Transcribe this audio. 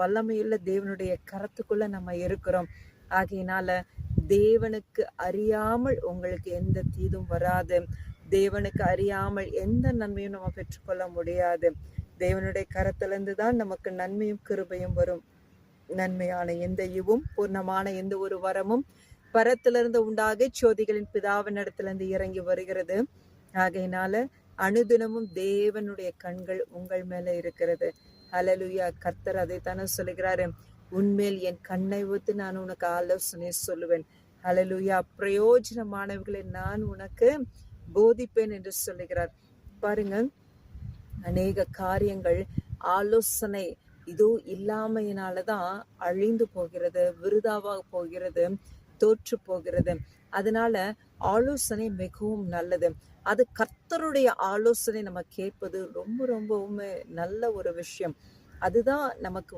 வல்லமையுள்ள தேவனுடைய கரத்துக்குள்ள நம்ம இருக்கிறோம். ஆகையினால தேவனுக்கு அறியாமல் உங்களுக்கு எந்த தீதும் வராது. தேவனுக்கு அறியாமல் எந்த நன்மையும் நம்ம பெற்றுக்கொள்ள முடியாது. தேவனுடைய கரத்திலிருந்து தான் நமக்கு நன்மையும் கிருபையும் வரும். நன்மையான எந்த ஈவும் பூர்ணமான எந்த ஒரு வரமும் பரத்திலிருந்து உண்டாக சோதிகளின் பிதாவினிடத்திலிருந்து இறங்கி வருகிறது. ஆகையினால அனுதினமும் தேவனுடைய கண்கள் உங்கள் மேல இருக்கிறது. ஹல்லேலூயா. கர்த்தர் அதைத்தானே சொல்லுகிறாரு, உன்மேல் என் கண்ணை ஊத்து நான் உனக்கு ஆலோசனை சொல்லுவேன். ஹல்லேலூயா. பிரயோஜனமானவர்களை நான் உனக்கு போதிப்பேன் என்று சொல்லுகிறார். பாருங்க, அநேக காரியங்கள் ஆலோசனை இதோ இல்லாமையினாலதான் அழிந்து போகிறது, விருதாவாக போகிறது, தோற்று போகிறது. அதனால ஆலோசனை மிகவும் நல்லது. அது கர்த்தருடைய ஆலோசனை நம்ம கேட்பது ரொம்ப ரொம்பவுமே நல்ல ஒரு விஷயம். அதுதான் நமக்கு